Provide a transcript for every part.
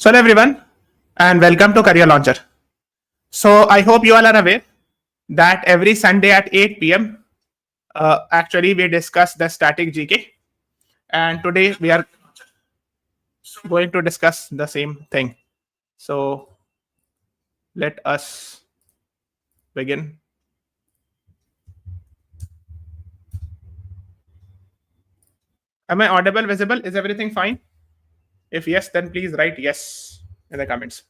So hello everyone and welcome to Career Launcher. So I hope you all are aware that every Sunday at 8 p.m. Actually we discuss the static GK, and today we are going to discuss the same thing. So let us begin. Am I audible, visible? Is everything fine? If yes, then please write yes in the comments.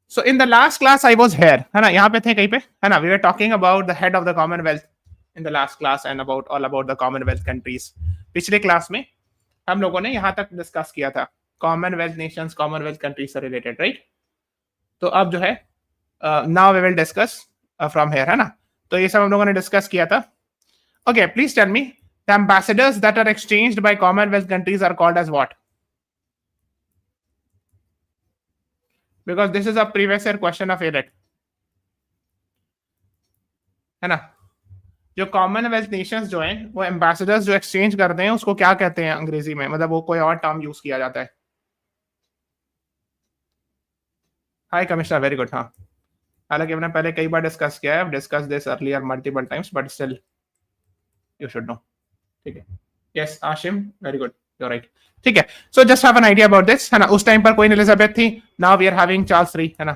So in the last class I was here, है ना, यहाँ पे थे कहीं पे, है ना, we were talking about the head of the Commonwealth in the last class and about all about the Commonwealth countries. पिछले क्लास में हम लोगों ने यहाँ तक डिस्कस किया था Commonwealth nations, Commonwealth countries से related, right? तो अब जो है now we will discuss from here, है ना? तो ये सब हम लोगों ने डिस्कस किया था. Okay, please tell me the ambassadors that are exchanged by Commonwealth countries are called as what? Because this is a previous year question of AILET, है ना? जो कॉमनवेल्थ नेशंस जो हैं वो एम्बेसडर्स जो एक्सचेंज करते हैं उसको क्या कहते हैं अंग्रेजी में, मतलब वो कोई और टर्म यूज किया जाता है. High commissioner, very good. हाँ, हालांकि हमने पहले कई बार डिस्कस किया है, discuss this earlier multiple times, but still you should know. ठीक है. Yes Ashim, very good, you right. ठीक है. So just have an idea about this, है ना. उस टाइम पर क्वीन एलिजाबेथ थी, now we are having Charles III, है ना.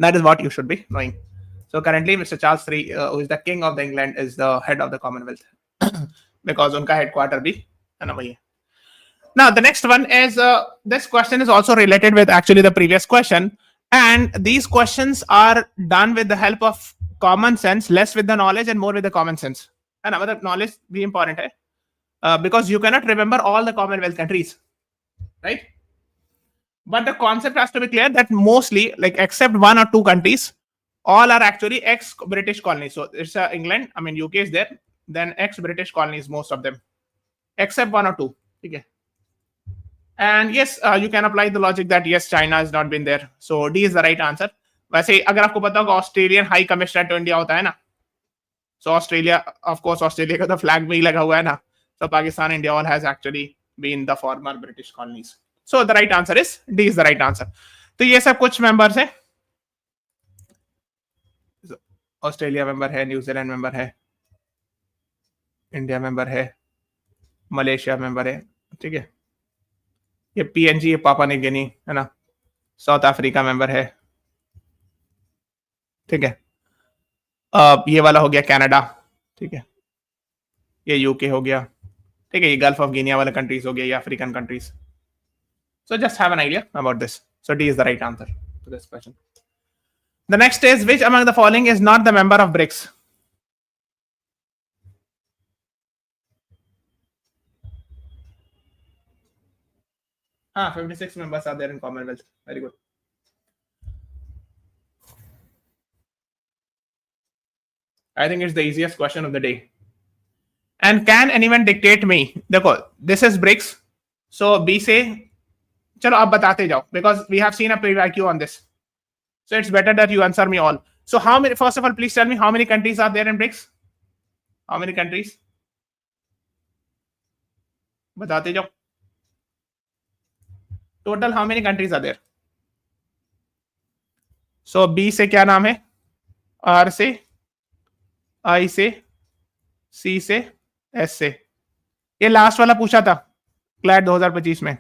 That is what you should be knowing. So currently, Mr. Charles III, who is the King of the England, is the head of the Commonwealth because unka headquarter bhi है ना वही है. Now the next one is this question is also related with actually the previous question, and these questions are done with the help of common sense, less with the knowledge and more with the common sense. है ना, मतलब knowledge भी important है because you cannot remember all the Commonwealth countries, right? But the concept has to be clear that mostly, like except one or two countries, all are actually ex-British colonies. So it's England, I mean UK is there, then ex-British colonies, most of them, except one or two. Okay. And yes, you can apply the logic that yes, China has not been there. So D is the right answer. वैसे अगर आपको पता होगा Australian high commissioner to India होता है ना, so Australia, of course Australia का तो फ्लैग में ही लगा हुआ है ना. So Pakistan, India all has actually been the former British colonies. So the right answer is D is the right answer. तो ये सब कुछ मेंबर्स है. ऑस्ट्रेलिया मेंबर है, न्यूजीलैंड मेंबर है, इंडिया मेंबर है, मलेशिया मेंबर है. ठीक है. ये PNG, ये पापा न्यू गिनी, है ना. साउथ अफ्रीका मेंबर है. ठीक है. ये वाला हो गया कनाडा. ठीक है. ये यूके हो गया. ठीक है. ये गल्फ ऑफ गिनिया वाला कंट्रीज हो गया, ये African countries. So just have an idea about this. So D is the right answer to this question. The next is which among the following is not the member of BRICS? Ah, 56 members are there in Commonwealth. Very good. I think it's the easiest question of the day. And can anyone dictate me? देखो, this is BRICS. So B से चलो आप बताते जाओ because we have seen a pre-IQ on this. So it's better that you answer me all. So how many? First of all, please tell me how many countries are there in BRICS? How many countries? बताते जाओ. Total how many countries are there? So B से क्या नाम है? R से, I से, C से, S से. ये लास्ट वाला पूछा था CLAT 2025 में.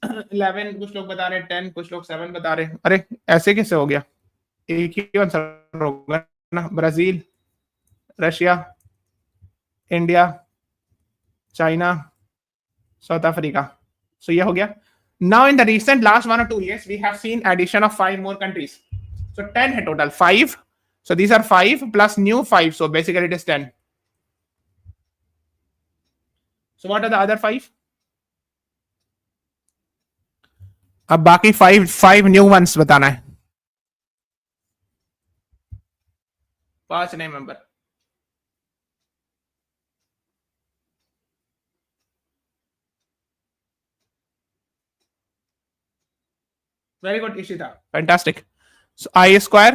11 कुछ लोग बता रहे, 10 कुछ लोग 7 बता रहे. अरे ऐसे कैसे हो गया? एक ही आंसर होगा ना. Brazil, Russia, India, China, South Africa. So ये हो गया. Now in the recent last 1 or 2 years we have seen addition of 5 more countries. So 10 है total. 5. So these are 5 plus new 5. So basically it is 10. So what are the other 5? अब बाकी 5 new ones बताना है. 5 नए member. Very good Ishita, fantastic. So I square,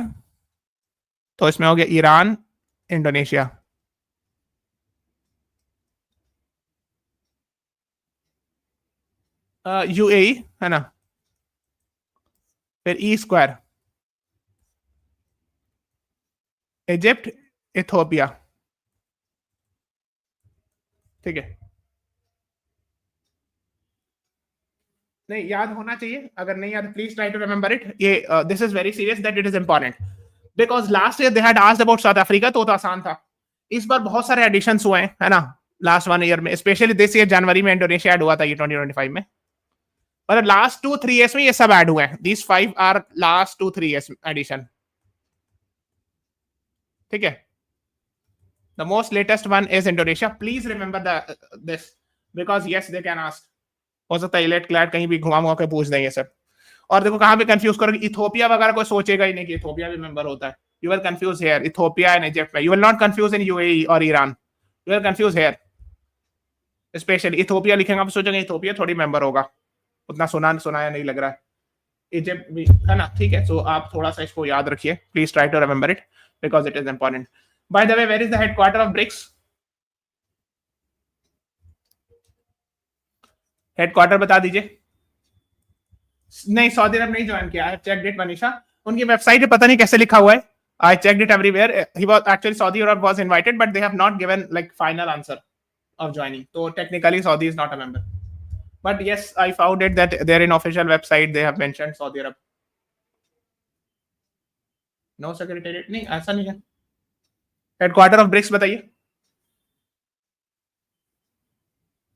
तो इसमें हो गया ईरान, इंडोनेशिया. यूएई है ना, फिर ई स्क्वायर, इजिप्ट, इथोपिया, ठीक है। नहीं याद होना चाहिए, अगर नहीं याद please try to remember it. ये this is very serious that it is important because last year they had asked about South Africa, तो आसान था। इस बार बहुत सारे एडिशंस हुए हैं, है ना, लास्ट 1 ईयर में, स्पेशली दिस ईयर जनवरी में इंडोनेशिया ऐड हुआ था, ये 2025 में, पर लास्ट 2-3 ईयर्स में ये सब ऐड हुए हैं। दीस 5 आर लास्ट 2-3 ईयर्स एडिशन, ठीक है। The most latest one is Indonesia, please remember this because yes they can ask, हो सकता है इलेट क्लैट कहीं भी घुमा के पूछ दें ये सब। और देखो कहां पे कंफ्यूज करोगे, इथोपिया वगैरह कोई सोचेगा ही नहीं कि इथोपिया भी मेंबर होता है। You will confuse here Ethiopia and Egypt में, you will not confuse in UAE और Iran, you will confuse here. Specially Ethiopia लिखेंगे आप सोचेंगे इथोपिया थोड़ी मेंबर होगा, उतना सुनाया नहीं लग रहा है। इजिप्ट भी है ना, ठीक है। सो आप थोड़ा सा इसको याद रखिए, please try to remember it because it is important. By the way, where is the headquarter of BRICS? Headquarter बता दीजिए। नहीं, सऊदी अरब नहीं ज्वाइन किया, आई चेक्ड इट मनीषा, उनकी वेबसाइट पे पता नहीं कैसे लिखा हुआ है। I checked it everywhere. He was actually Saudi Arab was invited, but they have not given like final answer of joining. So technically, Saudi is not a member. But yes, I found it that they're in official website. They have mentioned Saudi Arab. No secretariat नहीं, ऐसा नहीं है। Headquarter of BRICS बताइए।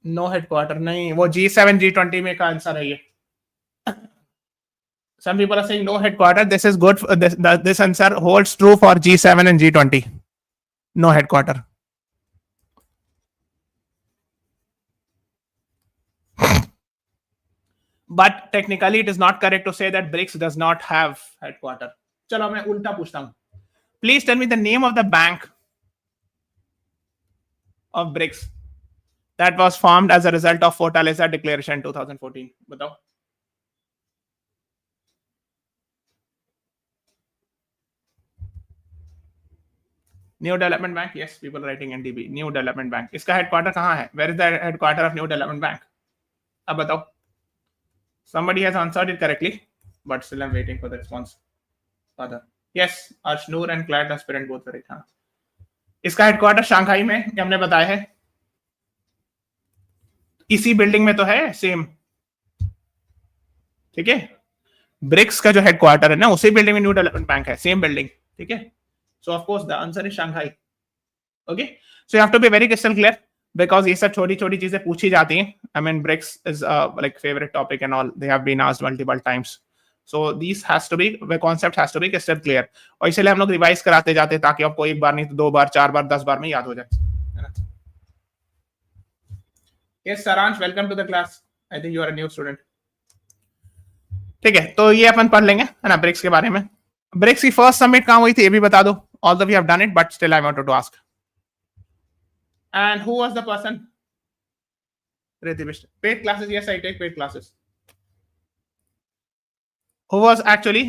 No headquarter नहीं, वो G7 G20 में का answer है ये। Some people are saying no headquarter. This is good. This answer holds true for G7 and G20. No headquarter. But technically, it is not correct to say that BRICS does not have headquarter. चलो मैं उल्टा पूछता हूँ। Please tell me the name of the bank of BRICS that was formed as a result of Fortaleza Declaration 2014. बताओ। New development bank, yes people writing NDB, new development bank. इसका headquarter कहाँ है? Where is the headquarter of new development bank? अब बताओ। Somebody has answered it correctly, but still I'm waiting for the response. Father, yes, Arshnoor and CLAT aspirant both correct. हाँ, इसका headquarter Shanghai में, ये हमने बताया है, इसी बिल्डिंग में तो है सेम, ठीक है। ब्रिक्स का जो हेडक्वार्टर है ना, उसी बिल्डिंग में न्यू डेवलपमेंट बैंक है, सेम बिल्डिंग, ठीक है। So of course the answer is Shanghai. Okay, so you have to be very crystal clear because ये सब छोटी छोटी चीजें पूछी जाती हैं। I mean BRICS is like favourite topic and all, they have been asked multiple times, so this has to be, the concept has to be crystal clear. और इसलिए हम लोग रिवाइज कराते जाते हैं ताकि आपको एक बार नहीं तो 2 बार 4 बार 10 बार में याद हो जाए। Yes Saransh, welcome to the class, I think you are a new student, ठीक है। तो ये अपन पढ़ लेंगे, है ना, ब्रिक्स के बारे में। ब्रिक्स की फर्स्ट समिट कहां हुई थी ये भी बता दो, although we have done it but still I wanted to ask. And who was the person? Paid classes, yes, I take paid classes. Who was actually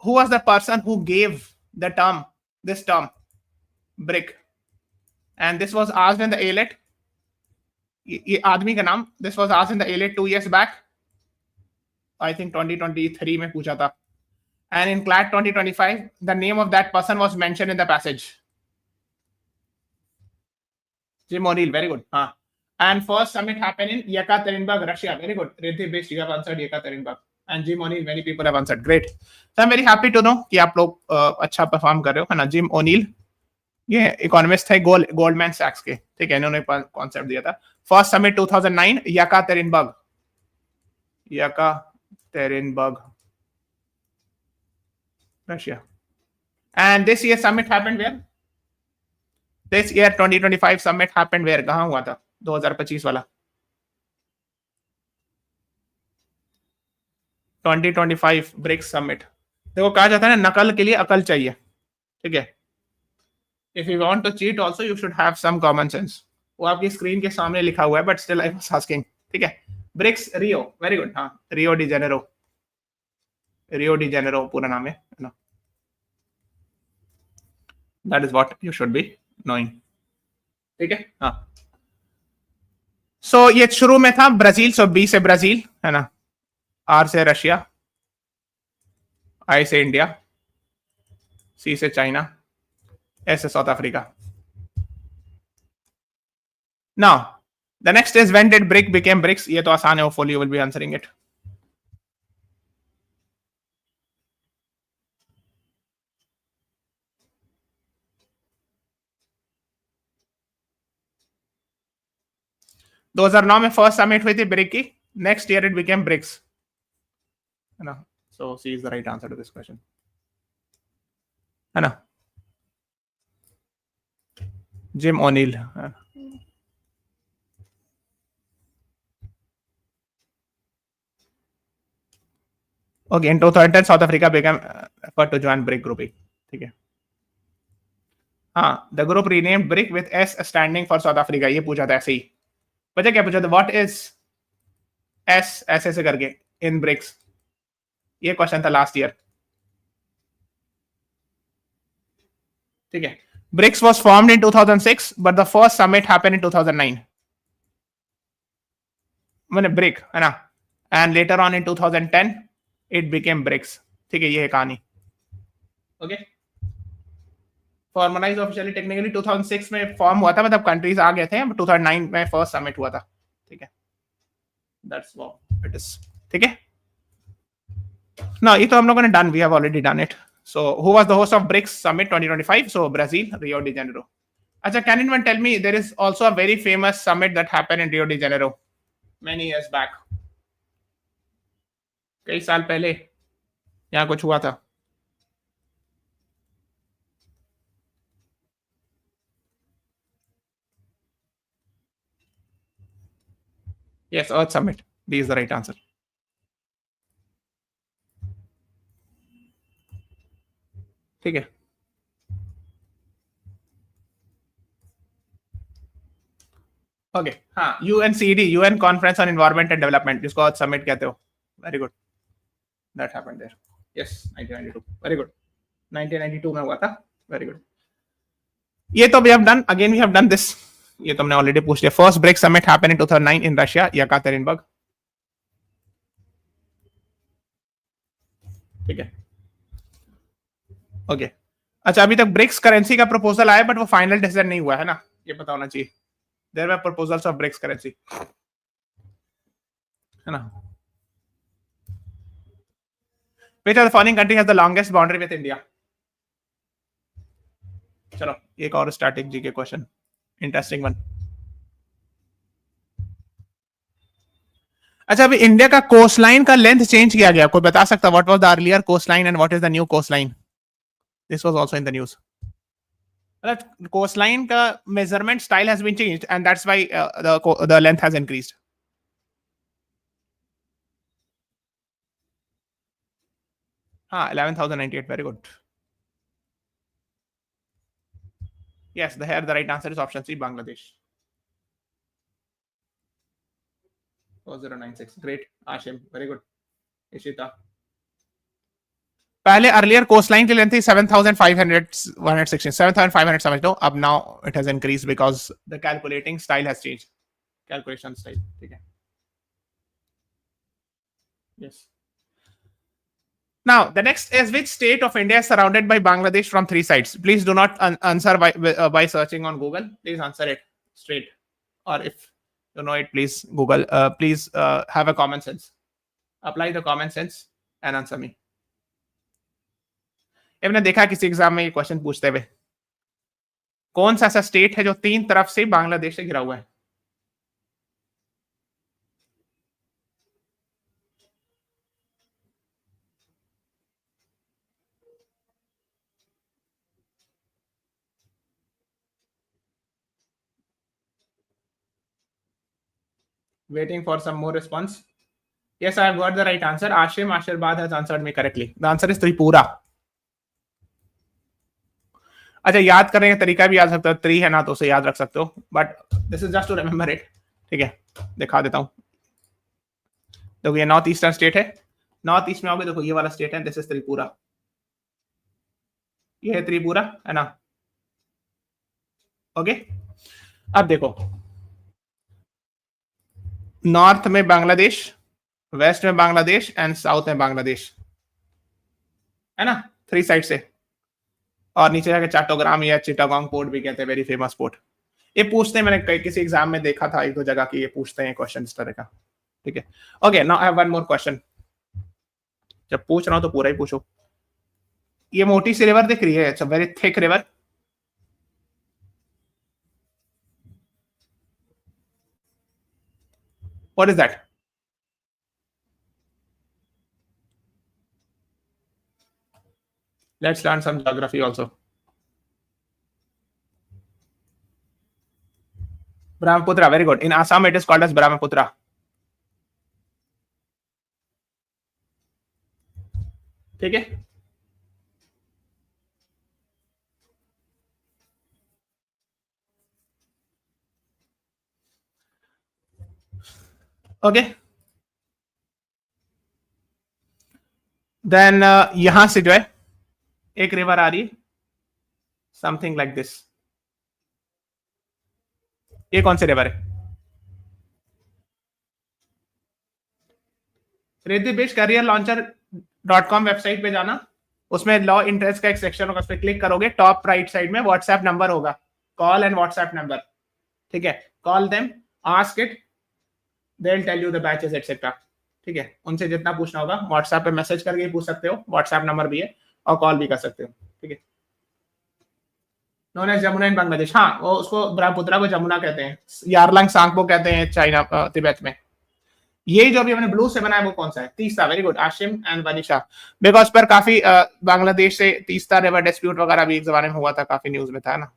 who was the person who gave the term, this term BRIC, and this was asked in the AILET, ये आदमी का नाम, this was asked in the AILET 2 years back, I think 2023 में पूछा था, and in CLAT 2025 the name of that person was mentioned in the passage. Jim O'Neill, very good. And first summit happened in Yekaterinburg, Russia. Very good. Riddhi Best, you have answered Yekaterinburg. And Jim O'Neill, many people have answered. Great. So I'm very happy to know कि आप लोग अच्छा perform कर रहे हो, है ना। Jim O'Neill ये इकोनॉमिस्ट थे गोल्डमैन सैक्स के, ठीक है, इन्होंने कॉन्सेप्ट दिया था। First summit 2009 Yekaterinburg, Russia. And this year summit happened where? This year 2025 summit happened where? कहाँ हुआ था 2025 वाला? 2025 ब्रिक्स समिट। देखो कहा जाता है ना, नकल के लिए अकल चाहिए, ठीक है। If you want to cheat also you should have some common sense. वो आपकी स्क्रीन के सामने लिखा हुआ है but still I was asking, ठीक है। BRICS Rio, very good. हाँ, रियो डी जेनेरो पूरा नाम है ना। That is what you should be knowing, ठीक है। हाँ, सो ये शुरू में था ब्राजील, सो बी से ब्राजील है ना, आर से रशिया, आई से इंडिया, सी से चाइना, एस से South Africa. Now the next is when did BRIC become BRICS. ये तो आसान है, hopefully you will be answering it. दो 2009 में फर्स्ट समिट हुई थी ब्रिक की. Next year it became BRICS, है ना. So C is the right answer to this question, है ना. Jim O'Neill. Okay, in 2010 South Africa became effort to join BRIC group. ठीक है. हाँ, the group renamed brick with S standing for south Africa. ये पूछा था ऐसे ही. पता क्या पूछा था, व्हाट इज एस ऐसे से करके इन ब्रिक्स. ये क्वेश्चन था लास्ट ईयर. ठीक है. BRICS was formed in 2006 but the first summit happened in 2009. मैंने ब्रिक, है ना. And later on in 2010 it became BRICS. ठीक है, ये है कहानी. ओके. फॉर्मलाइज ऑफिशियली टेक्निकली 2006 में फॉर्म हुआ था, मतलब कंट्रीज आ गए थे, 2009 में फर्स्ट समिट हुआ था. ठीक है, दैट्स व्हाट इट इज. ठीक है ना. ये तो हम लोगों ने done, we have already done it. So who was the host of BRICS summit 2025? So Brazil, Rio de Janeiro. अच्छा, can anyone tell me, there is also a very famous summit that happened in Rio de Janeiro many years back. कई साल पहले यहाँ कुछ हुआ था. Yes, Earth Summit. B is the right answer. ठीक है. ओके. हाँ, UNCD, UN conference on environment and development, जिसको अर्थ समिट कहते हो. Very good, that happened there. Yes, 1992. Very good, 1992 में हुआ था. Very good. ये तो we have done, again we have done this. ये तो हमने ऑलरेडी पूछ लिया. First BRICS summit happened in 2009 in Russia, Yekaterinburg. ठीक है. ओके. अच्छा, अभी तक ब्रिक्स करेंसी का प्रपोजल आया बट वो फाइनल डिसीजन नहीं हुआ है ना, ये पता होना चाहिए. There were proposals of BRICS currency, है ना. Which of the following country has the longest boundary with India? चलो एक और स्टैटिक जी के क्वेश्चन, इंटरेस्टिंग वन. अच्छा, अभी इंडिया का कोस्ट लाइन का लेंथ चेंज किया गया, कोई बता सकता what was the earlier coast line and what is the new coast line? This was also in the news. मतलब कोस्ट लाइन का measurement style has been changed and that's why the length has increased. हाँ, 11,098. Very good. Yes, the right answer is option C, Bangladesh. 4096. Great, Ashim. Very good. Ishita. पहले earlier coast line की length थी 7,516, 7,500 समझ लो. अब now it has increase because the calculating style has change, calculation style. ठीक है. Yes. Now, the next is which state of India is surrounded by Bangladesh from three sides? Please do not answer by searching on Google. Please answer it straight. Or if you know it, please Google. Please have a common sense. Apply the common sense and answer me. हमने देखा किसी exam में ये question पूछते हुए, कौन सा ऐसा स्टेट है जो तीन तरफ से बांग्लादेश से घिरा हुआ है? Waiting for some more response. Yes, I have got the right answer. Ashim Ashirbad has answered me correctly. The answer is Tripura. अच्छा, याद करने का तरीका भी याद सकते हो, 3 है ना तो उसे याद रख सकते हो, but this is just to remember it. ठीक है, दिखा देता हूं. देखो ये नॉर्थ ईस्टर्न स्टेट है. नॉर्थ ईस्ट में आओगे, देखो ये वाला स्टेट है, दिस इज त्रिपुरा. ये है त्रिपुरा, है ना. ओके. अब देखो नॉर्थ में बांग्लादेश, वेस्ट में बांग्लादेश एंड साउथ में बांग्लादेश, है ना, 3 साइड से। और नीचे जाके चट्टग्राम या चिटागोंग पोर्ट भी कहते हैं, वेरी फेमस पोर्ट। ये पूछते हैं, मैंने किसी एग्जाम में देखा था 1-2 जगह की, ये पूछते हैं क्वेश्चन इस तरह का। ठीक है, okay, now I have one more question. जब पूछ रहा हूं तो पूरा ही पूछो। ये मोटी सी रिवर दिख रही है, it's a very thick river. What is that? Let's learn some geography also. Brahmaputra, very good. In Assam it is called as Brahmaputra. ठीक है, ओके। देन यहां से जो है एक रिवर आ रही है, समथिंग लाइक दिस। ये कौन सी रिवर है? रिद्धि बेश करियर लॉन्चर .com वेबसाइट पे जाना, उसमें लॉ इंटरेस्ट का एक सेक्शन होगा, उस पर क्लिक करोगे, टॉप राइट साइड में व्हाट्सएप नंबर होगा, कॉल एंड व्हाट्सएप नंबर। ठीक है, call them, ask it, they will tell you the batches etcetera. ठीक है, उनसे जितना पूछना होगा व्हाट्सएप पे मैसेज करके पूछ सकते हो, व्हाट्सएप नंबर भी है, और कॉल भी कर सकते हो। ठीक है, नोन एज जमुना इन बांग्लादेश। हाँ, वो उसको ब्रह्मपुत्र को जमुना कहते हैं, यारलंग सांगपो कहते हैं चाइना, तिब्बत में। ये जो अभी हमने ब्लू से बनाया वो कौन सा है? Teesta, very good, Ashim and Vanisha. Because पर काफी बांग्लादेश से तीस्ता रिवर डिस्प्यूट वगैरह भी एक जमाने में हुआ था, काफी न्यूज में था ना।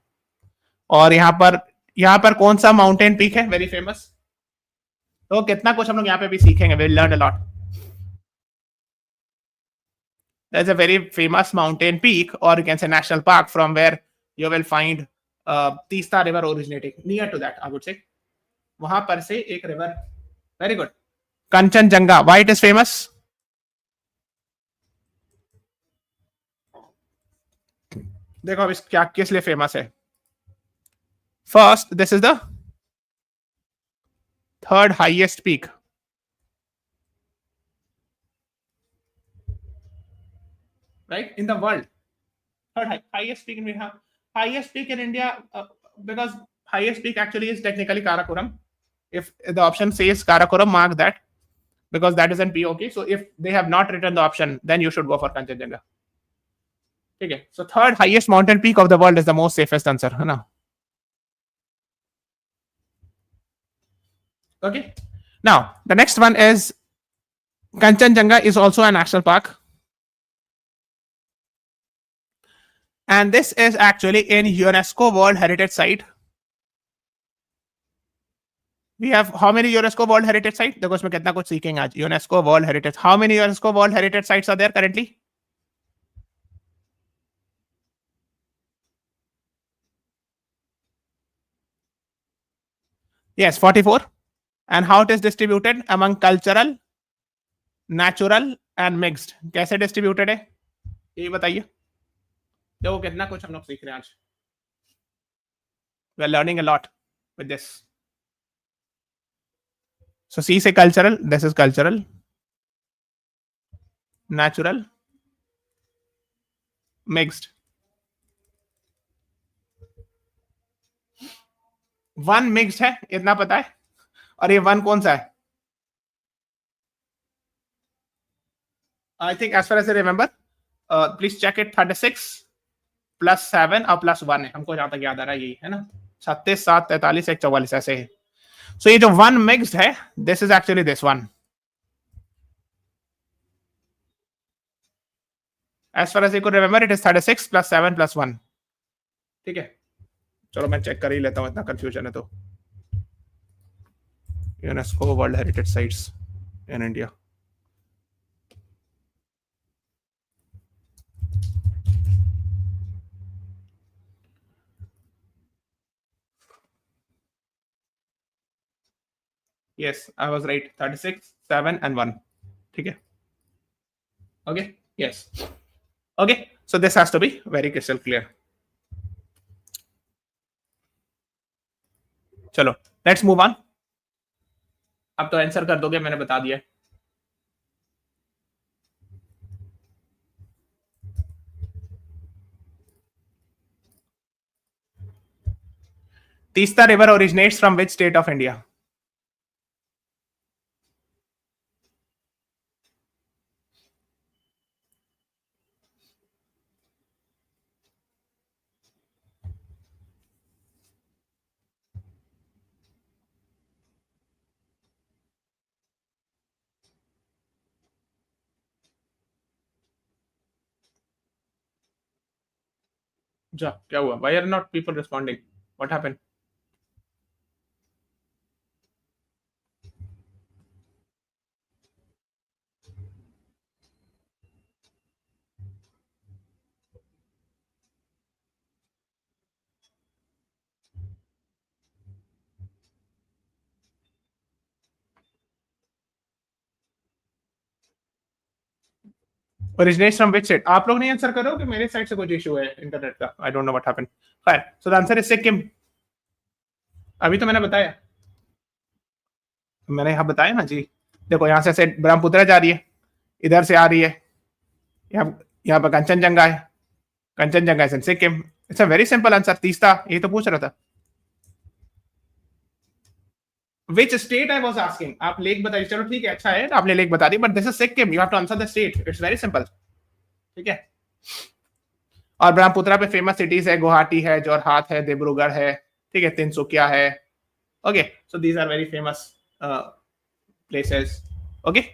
और यहाँ पर कौन सा माउंटेन पीक है वेरी फेमस? तो कितना कुछ हम लोग यहाँ पे भी सीखेंगे, we learn a lot. There's a very famous mountain peak, or you can say national park, from where you will find Teesta river originating. Near to that, I would say. वहां पर से एक river, very good, Kanchenjunga. Why it is famous? देखो अब इस क्या किस लिए फेमस है। First, this is the third highest peak, right, in the world. Third highest peak in India. Highest peak in India, because highest peak actually is technically Karakoram. If the option says Karakoram, mark that, because that is in POK. So if they have not written the option, then you should go for Kanchenjunga. Okay, so third highest mountain peak of the world is the most safest answer, है ना? Okay, now the next one is Kanchenjunga is also a national park, and this is actually in UNESCO World Heritage Site. We have how many UNESCO World Heritage Sites? देखो इसमें कितना कुछ सीखेंगे आज। UNESCO World Heritage, how many UNESCO World Heritage Sites are there currently? Yes, 44. And how it is distributed among cultural, natural and mixed? कैसे distributed है ये बताइए। देखो कितना कुछ हम लोग सीख रहे हैं आज। We are learning a lot with this. So C से cultural, this is cultural, natural, mixed. One mixed है, इतना पता है। और ये वन कौन सा है? I think as far as I remember, please check it, 36 + 7 और +1 है, हमको जहां तक याद आ रहा है यही है ना, 36, 7, 43, 1, 44 ऐसे है। सो ये जो वन मिक्स्ड है, this is actually this one. As far as I could remember, it is 36 + 7 + 1। ठीक है, चलो मैं चेक कर ही लेता हूं, इतना कंफ्यूजन है तो। UNESCO world heritage sites in India, yes, I was right, 36, 7 and 1. ठीक है, okay, yes, okay, so this has to be very crystal clear. चलो, let's move on. अब तो आंसर कर दोगे, मैंने बता दिया। Teesta river originates from which state of India? जा, क्या हुआ? Why are not people responding? What happened? Originates from which state? आप लोग नहीं आंसर करो कि मेरे साइड से कुछ इशू है इंटरनेट का? I don't know what happened. खैर, so the answer is Sikkim. अभी तो मैंने बताया, मैंने यहाँ बताया ना जी। देखो यहाँ से ब्रह्मपुत्र जा रही है, इधर से आ रही है, यहाँ यहाँ पर कंचनजंगा है, Kanchenjunga is in Sikkim. It's a very simple answer. तीसरा ये तो पूछ रहा था। Which state I was asking? आप लेक बताइए। चलो ठीक है, अच्छा है आपने लेक बता दी, but this is Sikkim, you have to answer the state. It's very simple, ठीक है। और ब्रह्मपुत्रा पे फेमस सिटीज है, गुवाहाटी है, जोरहाट है, डिब्रूगढ़ है, ठीक है, तिनसुकिया है। Okay, so these are very famous places. Okay,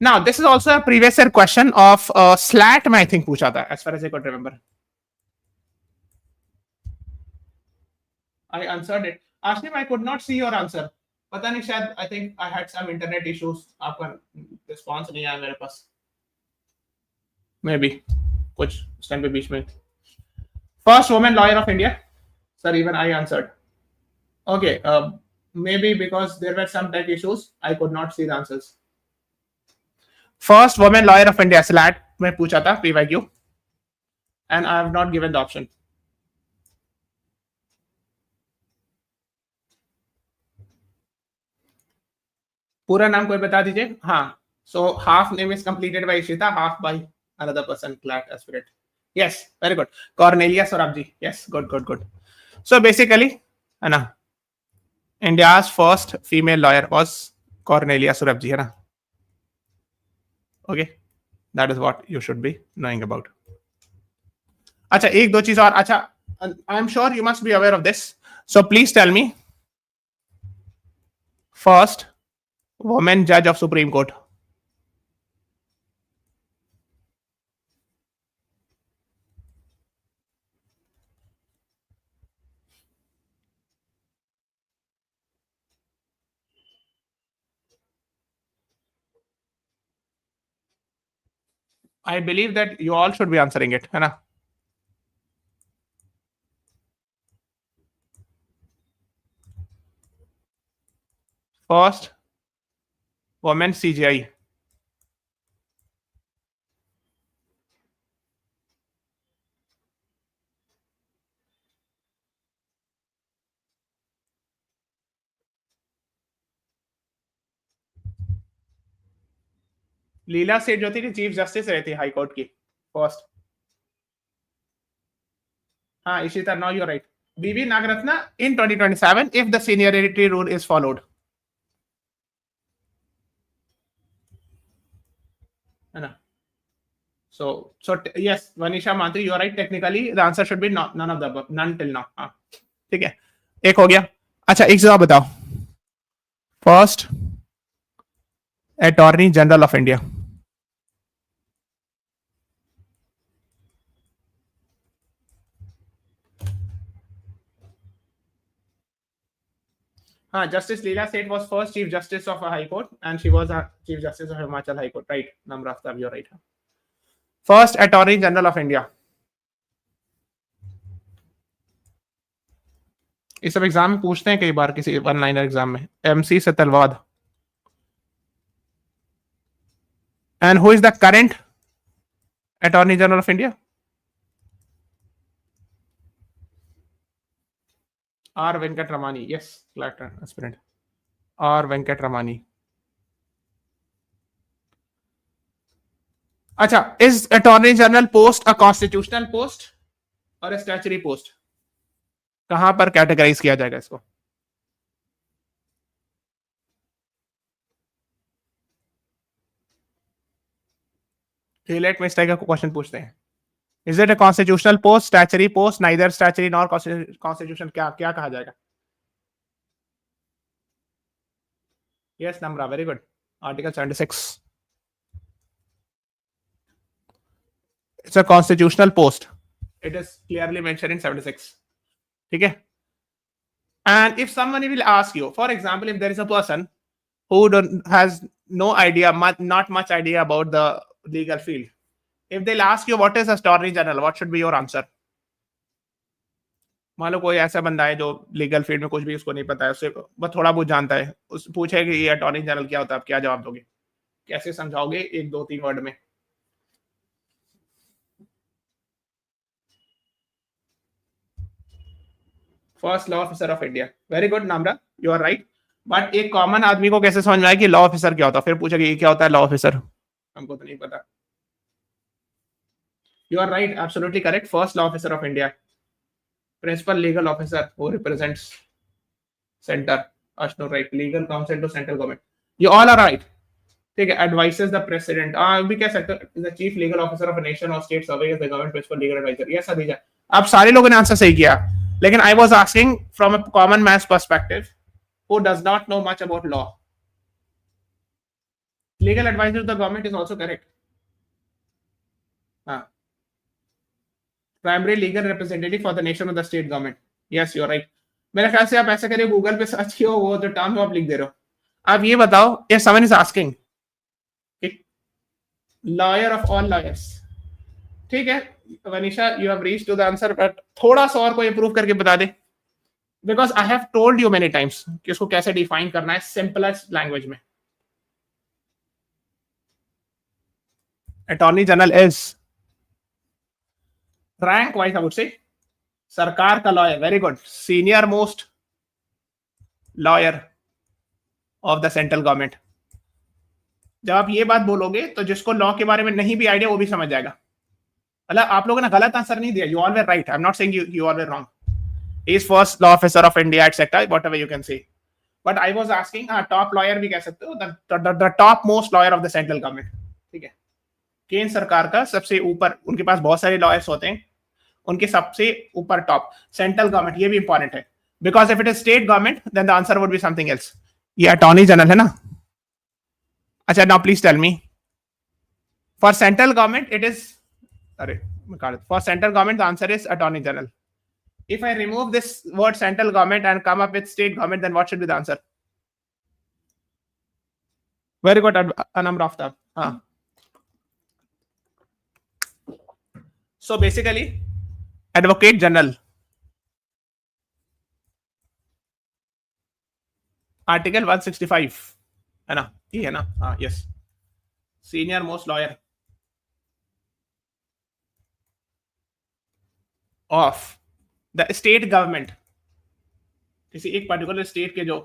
now this is also a previous year question of SLAT में, आई थिंक पूछा था, as far as I could remember. I answered it. Ashlim, I could not see your answer. पता नहीं, शायद I think I had some internet issues. आपका response नहीं आया मेरे पास, मे बी कुछ उस टाइम पे बीच में। First women lawyer of India, sir even I answered. Okay, maybe because there were some tech issues, I could not see the answers. First woman lawyer of India, SLAT में पूछा था PYQ, and I have not given the option. पूरा नाम कोई बता दीजिए। हाँ, so half name is completed by Ishita, half by another person, CLAT aspirant. Yes, very good. Cornelia Sorabji. Yes, good. So basically, है ना, India's first female lawyer was Cornelia Sorabji, है ना? Okay, that is what you should be knowing about. अच्छा, एक दो चीज और। अच्छा, I am sure you must be aware of this. So please tell me, first woman judge of Supreme Court. I believe that you all should be answering it, है ना? First woman CGI. लीला सेठ जो थी chief justice रहती high court की, first. हाँ, Ishita, now you right. B B Nagarathna in 2027 if the seniority rule is followed, है ना? So yes, Vanisha Mantri, you are right. Technically the answer should be none of the above, none till now. हाँ, ठीक है, एक हो गया। अच्छा, एक जवाब बताओ, first attorney general of India. हाँ, जस्टिस लीला सेठ was first chief justice of a high court and she was a chief justice of Himachal High Court, right? Namra Aftab, you're right. First attorney general of India. इस सब exam में पूछते हैं कई बार, किसी वन लाइनर एग्जाम में। MC Setalvad. And who is the current attorney general of India? R Venkatramani. Yes, CLAT aspirant. और वेंकट रमानी। अच्छा, is attorney general post a constitutional post और स्टैचुटरी पोस्ट? कहां पर कैटेगराइज किया जाएगा इसको? एलेट में इस तरह का क्वेश्चन पूछते हैं। Is it a constitutional post, statutory post, neither statutory nor constitution? क्या क्या कहा जाएगा? Yes Namra, very good. Article 76। It's a constitutional post, it is clearly mention in 76। ठीक है। And if someone will ask you, for example, if there is a person who has no idea, not much idea about the legal field, if they'll ask you what is attorney general, what should be your answer? मान लो कोई ऐसा बंदा है जो legal field में कुछ भी उसको नहीं पता है, उससे बस थोड़ा बहुत जानता है, उस पूछे कि ये अटॉर्नी जनरल क्या होता है, आप क्या जवाब दोगे? कैसे समझाओगे एक दो तीन वर्ड में? First law officer of India. Very good Namra, you are right. But एक कॉमन आदमी को कैसे समझ में आए कि लॉ ऑफिसर क्या होता है? फिर पूछेगा ये क्या होता है लॉ ऑफिसर, हमको तो नहीं पता। You are right, absolutely correct. First law officer of India, principal legal officer who represents center. Ashno, right? Legal counsel to central government. You all are right. ठीक है, advises the president. भी कह सकते हो the chief legal officer of a nation or state serving as the government principal legal advisor. Yes, अदीजा। अब सारे लोगों ने आंसर सही किया, लेकिन I was asking from a common man's perspective who does not know much about law. Legal advisor to the government is also correct. हाँ, primary legal representative for the nation of the state government. Yes you are right. मेरे ख्याल से आप ऐसा करिए, Google पे search किया वो जो टर्म आप लिख दे रहे हो। आप ये बताओ, ये someone is asking lawyer of all lawyers. ठीक है Vanisha, you have reached to the answer, but थोड़ा सा और कोई इंप्रूव करके बता दे, because I have told you many times कि उसको कैसे डिफाइन करना है सिंपलेस्ट लैंग्वेज में। Attorney general is rank wise I would say सरकार का lawyer. Very good, senior most lawyer of the central government. जब आप ये बात बोलोगे तो जिसको लॉ के बारे में नहीं भी आइडिया वो भी समझ जाएगा। मतलब आप लोगों ने गलत आंसर नहीं दिया, you all way right, I am not saying you all way wrong. He is first law officer of India etcetera, whatever you can say. But I was asking, top lawyer भी कह सकते हो, the top most lawyer of the central government. ठीक है, केंद्र सरकार का सबसे ऊपर, उनके पास बहुत सारे लॉयर्स होते हैं, उनके सबसे ऊपर टॉप सेंट्रल गवर्नमेंट। ये भी इंपॉर्टेंट है, because if it is state government then the answer would be something else. ये अटॉर्नी जनरल है ना? अच्छा, now please tell me, for central government it is, अरे for central government the answer is attorney general. If I remove this word central government and come up with state government, then what should be the answer? Very good, Anam Raftab. So basically, Advocate General, Article 165, है ना? ये है ना? हाँ, yes. Senior most lawyer of the state government, किसी एक particular state के जो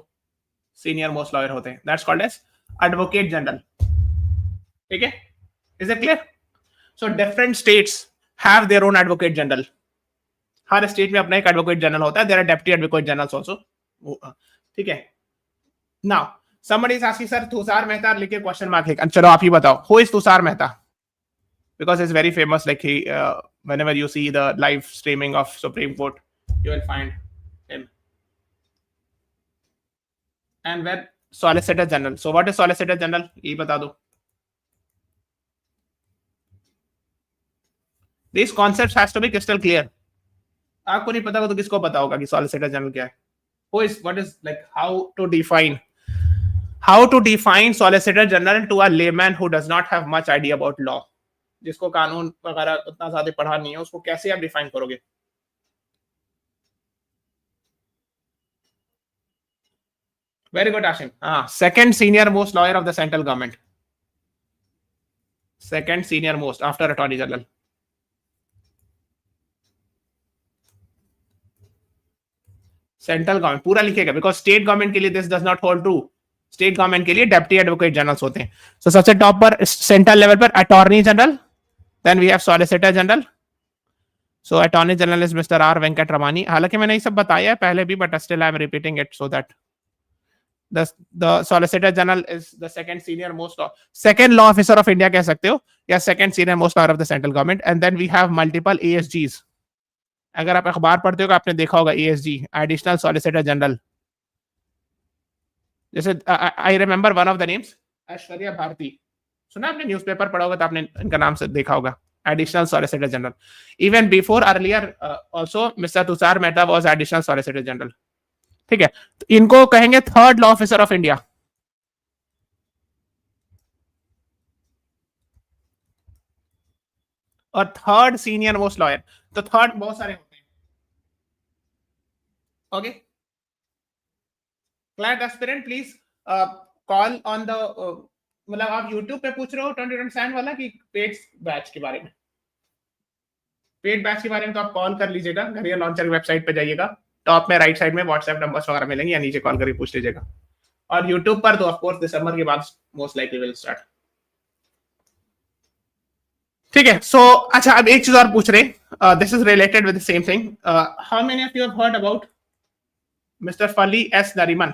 सीनियर मोस्ट लॉयर होते हैं, that's called as advocate general. ठीक है, is it clear? So different states have their own advocate general. हर स्टेट में अपना एक एडवोकेट जनरल होता है, there are deputy advocate generals also. ठीक है, now somebody is asking sir Tushar Mehta लिखे क्वेश्चन मार्क लिख। चलो आप ही बताओ, who is Tushar Mehta? Because it's very famous, like he whenever you see the live streaming of Supreme Court, you will find him. And where Solicitor General, so what is Solicitor General? ये बता दो। These concepts has to be crystal clear. आपको नहीं पता होगा तो किसको पता होगा कि Solicitor General क्या है? What is like how to define Solicitor General to a layman who does not have much idea about law? जिसको कानून वगैरह उतना ज्यादा पढ़ा नहीं है, उसको कैसे आप डिफाइन करोगे? Very good Ashim. हाँ, second senior most lawyer of the central government, second senior most after attorney general. Central government पूरा लिखेगा, बिकॉज स्टेट गवर्नमेंट के लिए this does not hold true. State government के लिए डेप्टी एडवोकेट जनरल्स होते हैं. सो सबसे टॉप पर सेंट्रल लेवल पर attorney general, then we have solicitor general. So attorney general is mister R Venkataramani. हालांकि मैंने ये सब बताया है पहले भी, but still I am repeating it so that the solicitor general is the second law officer of India कह सकते हो, या second senior most lawyer of the central government. And then we have multiple ASGs. अगर आप अखबार पढ़ते हो तो आपने देखा होगा ASG, एडिशनल सॉलिसिटर जनरल. जैसे I remember one of the names, Aishwarya Bhati. सुना आपने, न्यूज़पेपर पढ़ा होगा तो आपने इनका नाम से देखा होगा, additional solicitor general. Even before earlier also mister Tushar Mehta was additional solicitor general. ठीक है, तो इनको कहेंगे third law officer of India. और थर्ड सीनियर मोस्ट लॉयर. तो थर्ड बहुत सारे होते हैं. Okay, CLAT aspirant please call on the, मतलब आप YouTube पे पूछ रहे हो 2027 वाला कि पेड बैच के बारे में. पेड बैच के बारे में तो आप कॉल कर लीजिएगा, करियर लॉन्चर की वेबसाइट पे जाइएगा, टॉप में राइट साइड में व्हाट्सएप नंबर्स वगैरह मिलेंगे, या नीचे कॉल करके पूछ लीजिएगा. और YouTube पर तो ऑफ कोर्स दिसंबर के बाद मोस्ट लाइकली विल स्टार्ट. ठीक है. सो अच्छा, अब एक चीज और पूछ रहे, this is related with the same thing. How many of you have heard about mister Fali S Nariman?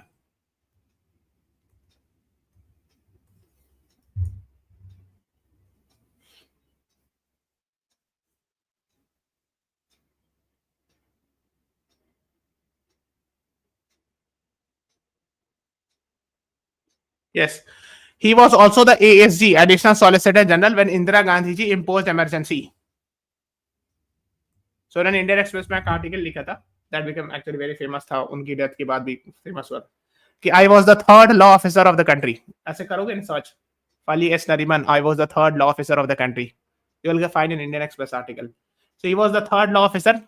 Yes. He was also the ASG, Additional Solicitor General, when Indira Gandhi ji imposed emergency. So in Indian Express में एक article लिखा था, that became actually very famous था, उनकी death के बाद भी famous हुआ कि I was the third law officer of the country. ऐसे करोगे ना search, Fali S Nariman, I was the third law officer of the country. You will find an Indian Express article. So he was the third law officer,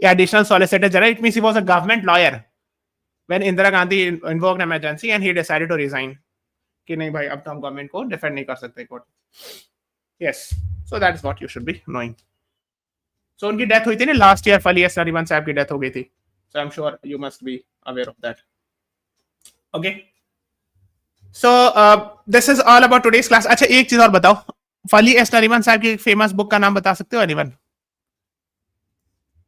Additional Solicitor General. It means he was a government lawyer when Indira Gandhi invoked emergency and he decided to resign. कि नहीं भाई, अब तो हम government को defend नहीं कर सकते court. Yes, so that is what you should be knowing. So उनकी डेथ हुई थी ना last year, Fali S Nariman sahab की डेथ हो गई थी. So I am sure you must be aware of that. Okay, so this is all about today's class. अच्छा, एक चीज और बताओ, फली एस नरीमन साहब की फेमस बुक का नाम बता सकते हो एनीवन?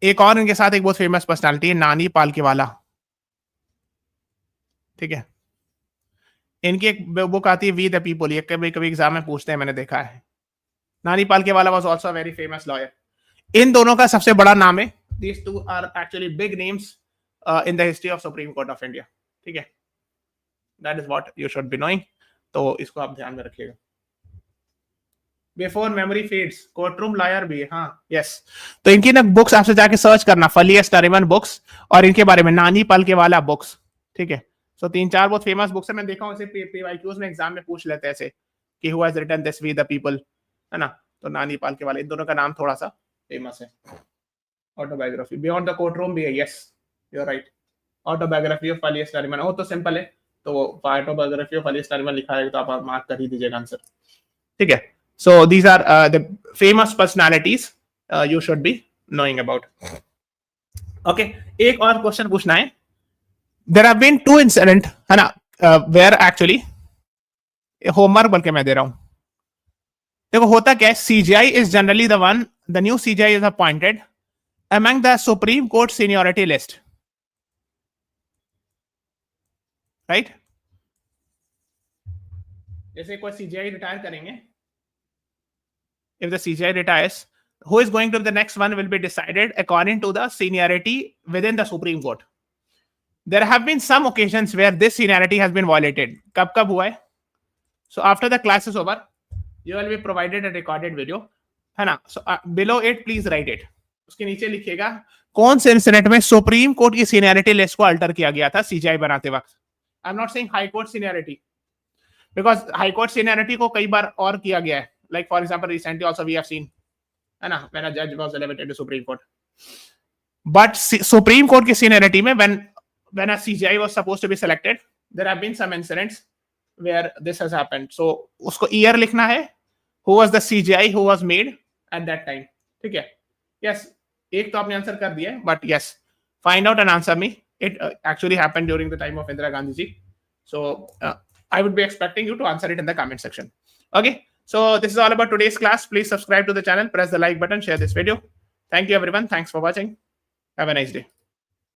एक और इनके साथ एक बहुत फेमस पर्सनालिटी है, नानी पालकीवाला. ठीक है, इनकी एक बुक आती है वी द पीपल, ये कभी कभी एग्जाम में पूछते हैं, मैंने देखा है. Nani Palkhivala was also a very famous lawyer. इन दोनों का सबसे बड़ा नाम है. These two are actually big names in the history of Supreme Court of India. ठीक है, that is what you should be knowing. तो इसको आप ध्यान में रखिएगा. Before memory fades, courtroom lawyer भी है. हाँ, यस. तो इनकी ना बुक्स आपसे जाके सर्च करना, फली एस नरीमन बुक्स, और इनके बारे में नानी पालकीवाला बुक्स. ठीक है, सो 3-4 बहुत फेमस बुक्स है. मैं देखा हूं ऐसे पीवाईक्यूज में एग्जाम में पूछ लेते हैं ऐसे कि who has written this we the people, है ना. तो नानी पालकीवाला, इन दोनों का नाम थोड़ा सा फेमस है. ऑटोबायोग्राफी बियॉन्ड द कोर्टरूम भी है. Yes, you are right. Autobiography of Fali S Nariman, वो तो सिंपल है. तो autobiography of Fali S Nariman लिखा है तो आप मार्क कर ही दीजिएगा आंसर. ठीक है, so these are the famous personalities you should be knowing about. Okay, एक और क्वेश्चन पूछना है. There have been 2 incident, है ना, where actually होमवर्क बल्कि मैं दे रहा हूं. देखो होता क्या है, CGI is generally the one, the new CGI is appointed among the Supreme Court seniority list, right? जैसे कोई CGI रिटायर करेंगे, if the CGI retires, who is going to the next one will be decided according to the seniority within the Supreme Court. There have been some occasions where this seniority has been violated. कब हुआ है? So after the class is over, you will be provided a recorded video, है ना. So below it please write it. उसके नीचे लिखिएगा कौन से इंसिडेंट में सुप्रीम कोर्ट की सीनियरिटी लिस्ट को अल्टर किया गया था सीजीआई बनाते वक्त. I am not saying high court seniority, because high court seniority को कई बार और किया गया है. Like for example recently also we have seen, है ना, व्हेन अ जज was elevated to supreme court. But supreme court की सीनियरिटी में when a CGI was supposed to be selected, there have been some incidents where this has happened. So उसको year लिखना है, who was the CGI who was made at that time. ठीक है, yes, एक तो आपने answer कर दिया है, but yes, find out and answer me. It actually happened during the time of Indira Gandhi ji. So I would be expecting you to answer it in the comment section. Okay, so this is all about today's class. Please subscribe to the channel, press the like button, share this video. Thank you everyone. Thanks for watching. Have a nice day.